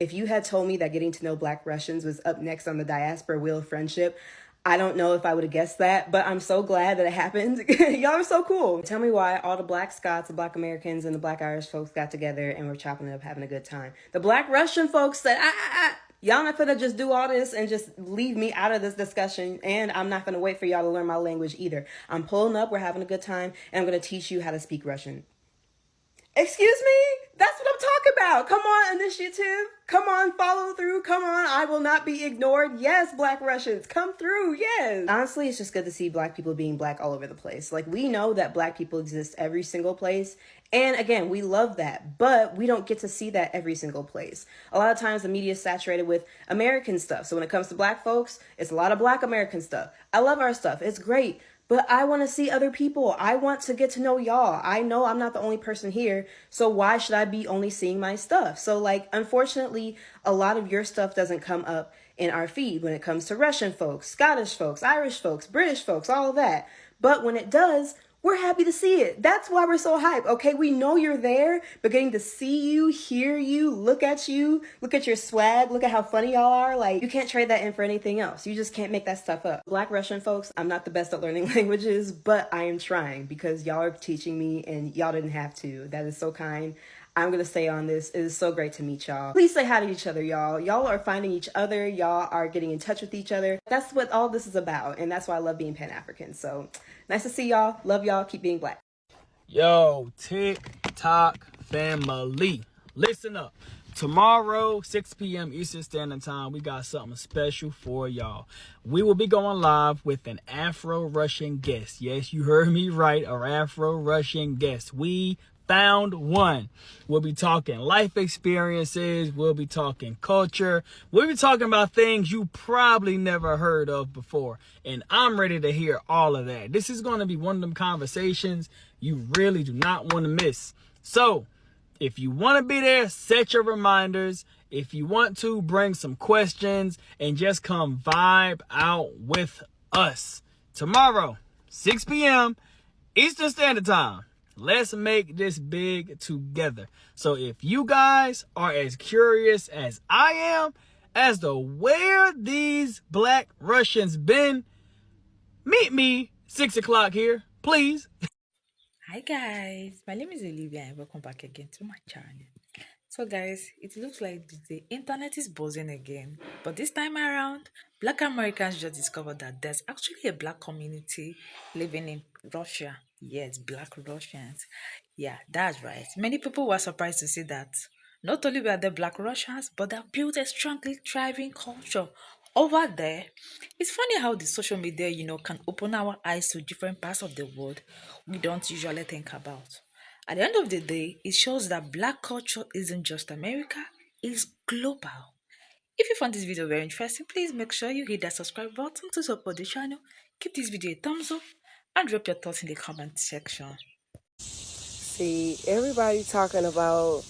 If you had told me that getting to know Black Russians was up next on the diaspora wheel of friendship, I don't know if I would have guessed that, but I'm so glad that it happened. Y'all are so cool. Tell me why all the Black Scots, the Black Americans, and the Black Irish folks got together and were chopping it up, having a good time. The Black Russian folks said, y'all not gonna just do all this and just leave me out of this discussion, and I'm not gonna wait for y'all to learn my language either. I'm pulling up, we're having a good time, and I'm gonna teach you how to speak Russian. Excuse me? That's what I'm talking about. Come on, initiative. Come on, follow through. Come on, I will not be ignored. Yes, Black Russians, come through. Yes. Honestly, it's just good to see Black people being Black all over the place. Like, we know that Black people exist every single place. And again, we love that, but we don't get to see that every single place. A lot of times the media is saturated with American stuff. So when it comes to Black folks, it's a lot of Black American stuff. I love our stuff. It's great. But I want to see other people. I want to get to know y'all. I know I'm not the only person here, so why should I be only seeing my stuff? So like, unfortunately, a lot of your stuff doesn't come up in our feed when it comes to Russian folks, Scottish folks, Irish folks, British folks, all of that. But when it does, we're happy to see it. That's why we're so hyped. Okay, we know you're there, but getting to see you, hear you, look at your swag, look at how funny y'all are. Like, you can't trade that in for anything else. You just can't make that stuff up. Black Russian folks, I'm not the best at learning languages, but I am trying because y'all are teaching me and y'all didn't have to. That is so kind. I'm going to stay on this. It is so great to meet y'all. Please say hi to each other, y'all. Y'all are finding each other. Y'all are getting in touch with each other. That's what all this is about. And that's why I love being Pan-African. So nice to see y'all. Love y'all. Keep being Black. Yo, TikTok family. Listen up. Tomorrow, 6 p.m. Eastern Standard Time, we got something special for y'all. We will be going live with an Afro-Russian guest. Yes, you heard me right. Our Afro-Russian guest. We found one. We'll be talking life experiences. We'll be talking culture. We'll be talking about things you probably never heard of before. And I'm ready to hear all of that. This is going to be one of them conversations you really do not want to miss. So if you want to be there, set your reminders. If you want to, bring some questions and just come vibe out with us. Tomorrow, 6 p.m. Eastern Standard Time. Let's make this big together. So if you guys are as curious as I am as to where these Black Russians been, meet me 6 o'clock here, please. Hi guys, my name is Olivia and welcome back again to my channel. So guys, it looks like the internet is buzzing again, but this time around, Black Americans just discovered that there's actually a Black community living in Russia. Yes, Black Russians. Yeah, that's right. Many people were surprised to see that not only were there Black Russians, but they've built a strongly thriving culture over there. It's funny how the social media, can open our eyes to different parts of the world we don't usually think about. At the end of the day, it shows that Black culture isn't just America, it's global. If you found this video very interesting, please make sure you hit that subscribe button to support the channel, give this video a thumbs up, and drop your thoughts in the comment section. See, everybody talking about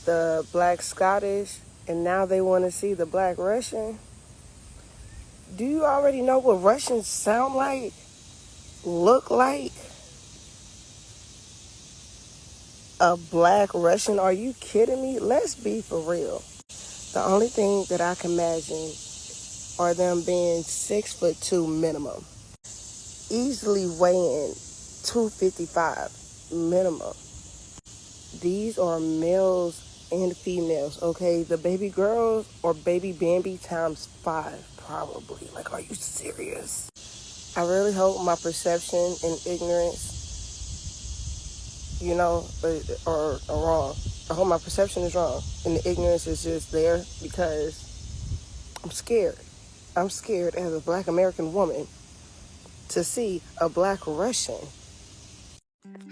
the Black Scottish, and now they want to see the Black Russian. Do you already know what Russians sound like, look like? A Black Russian? Are you kidding me? Let's be for real. The only thing that I can imagine are them being 6'2" minimum, easily weighing 255 minimum. These are males and females, okay? The baby girls or baby Bambi times 5, probably. Like, are you serious? I really hope my perception and ignorance, are wrong. I hope my perception is wrong and the ignorance is just there because I'm scared. I'm scared as a Black American woman to see a Black Russian.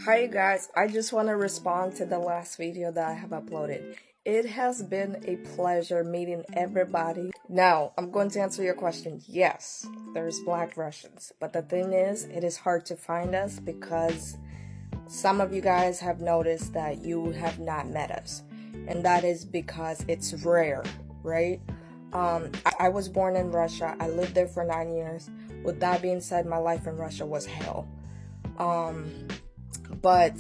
Hi guys, I just want to respond to the last video that I have uploaded. It has been a pleasure meeting everybody. Now, I'm going to answer your question. Yes, there's Black Russians, but the thing is, it is hard to find us because some of you guys have noticed that you have not met us, and that is because it's rare, right? I was born in Russia. I lived there for 9 years. With that being said, my life in Russia was hell. But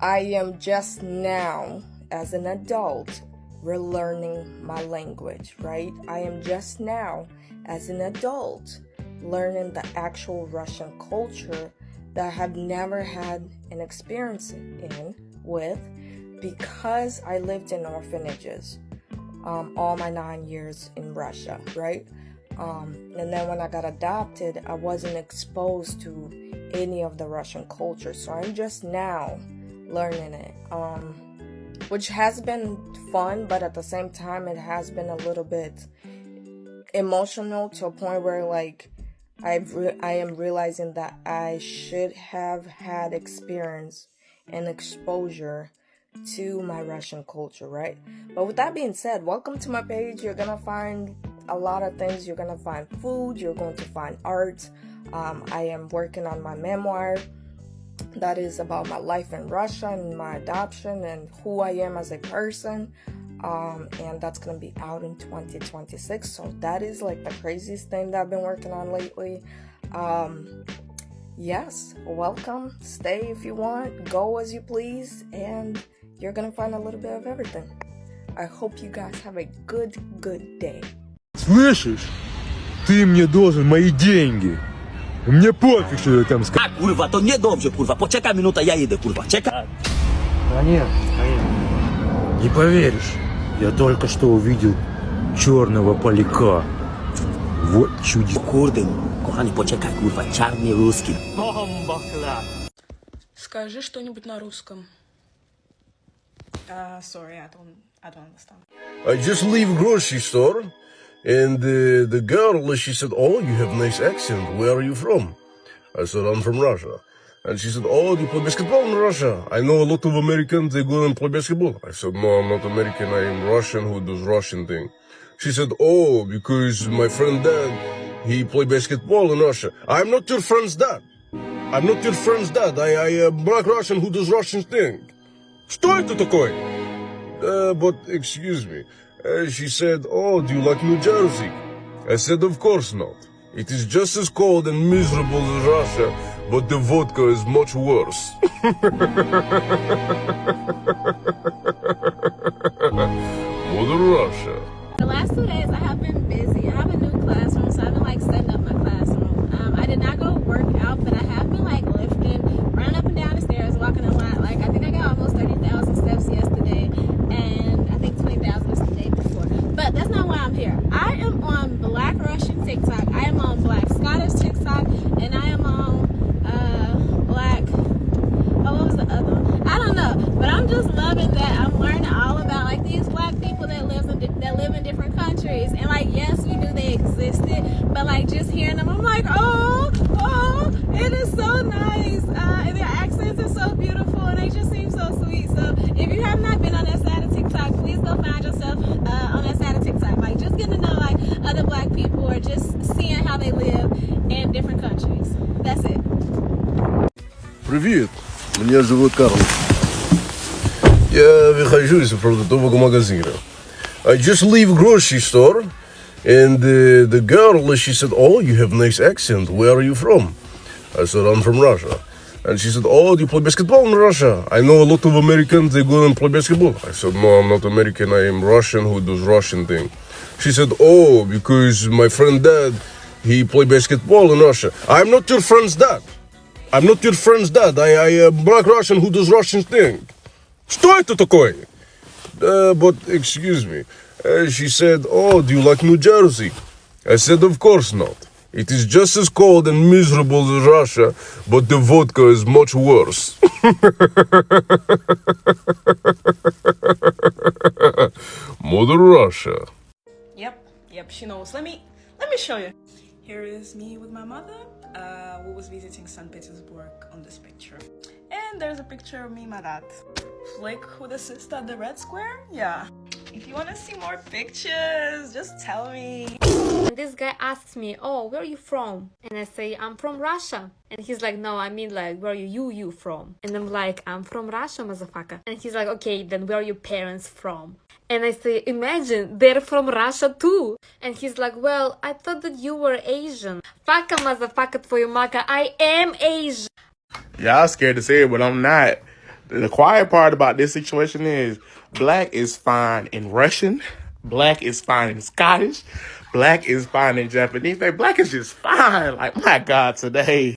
I am just now, as an adult, relearning my language, right? I am just now, as an adult, learning the actual Russian culture that I have never had an experience with, because I lived in orphanages all my 9 years in Russia, right? And then when I got adopted, I wasn't exposed to any of the Russian culture, so I'm just now learning it, which has been fun, but at the same time it has been a little bit emotional, to a point where like I am realizing that I should have had experience and exposure to my Russian culture, right? But with that being said, welcome to my page. You're gonna find a lot of things. You're gonna find food, you're going to find art. I am working on my memoir that is about my life in Russia and my adoption and who I am as a person, and that's gonna be out in 2026. So that is like the craziest thing that I've been working on lately. Yes, welcome. Stay if you want, go as you please, and you're gonna find a little bit of everything. I hope you guys have a good day. Слышишь? Ты мне должен мои деньги. Мне пофиг, что я там сказал. Kurwa, to niedobrze, kurwa. Poczekaj minuta, ja jedę, kurwa. Czekaj. Конечно, конечно. Не поверишь, я только что увидел черного поляка. Вот чудо. Kurde, kochani, poczekaj, kurwa. Czarny ruski. Скажи что-нибудь на русском. Sorry, I don't understand. I just leave grocery store, and the girl, she said, "Oh, you have nice accent. Where are you from?" I said, "I'm from Russia." And she said, "Oh, do you play basketball in Russia? I know a lot of Americans, they go and play basketball." I said, "No, I'm not American. I am Russian who does Russian thing." She said, "Oh, because my friend dad, he play basketball in Russia." I'm not your friend's dad. I'm not your friend's dad. I am black Russian who does Russian thing. Что это такое? But excuse me. She said, "Oh, do you like New Jersey?" I said, "Of course not. It is just as cold and miserable as Russia, but the vodka is much worse." Mother Russia. The last 2 days I have been busy. I have a new classroom, so I've been like setting up my classroom. I did not go work out, but I have been like lifting, running up and down the stairs, walking a lot. Like I think I got almost 30,000 steps yesterday, and I think 20,000 was the day before. But that's not why I'm here. I am on Black Russian TikTok. I am on Black Scottish TikTok, and I am on Black. Oh, what was the other one? I don't know, but I'm just loving that I'm learning all about like these Black people that live in different countries, and like yes, we knew they existed, but like just hearing them, I'm like, oh, it is so nice, and their accents are so beautiful, and they just seem so sweet. So if you have not been on that side of TikTok, please go find yourself on that side of TikTok. Like just getting to know like other Black people, or just seeing how they live in different countries. That's it. Привет, меня зовут Карл. Я выхожу из продуктового магазина. I just leave grocery store, and the girl, she said, "Oh, you have nice accent. Where are you from?" I said, "I'm from Russia." And she said, "Oh, do you play basketball in Russia? I know a lot of Americans, they go and play basketball." I said, "No, I'm not American. I am Russian who does Russian thing." She said, "Oh, because my friend dad, he play basketball in Russia." I'm not your friend's dad. I'm not your friend's dad. I am black Russian who does Russian thing. Что это такое? But excuse me. She said, "Oh, do you like New Jersey?" I said, "Of course not. It is just as cold and miserable as Russia, but the vodka is much worse." Mother Russia. Yep, she knows. Let me show you. Here is me with my mother. We was visiting St. Petersburg on this picture. And there's a picture of me and my dad. Flick with a sister at the Red Square? Yeah. If you want to see more pictures, just tell me. And this guy asks me, "Oh, where are you from?" And I say, "I'm from Russia." And he's like, "No, I mean like, where are you from?" And I'm like, "I'm from Russia, motherfucker." And he's like, "Okay, then where are your parents from?" And I say, "Imagine, they're from Russia too." And he's like, "Well, I thought that you were Asian." Fuck a motherfucker for your maka. I am Asian. Y'all scared to say it, but I'm not. The quiet part about this situation is black is fine in Russian, black is fine in Scottish, black is fine in Japanese. Black is just fine. Like, my God, today.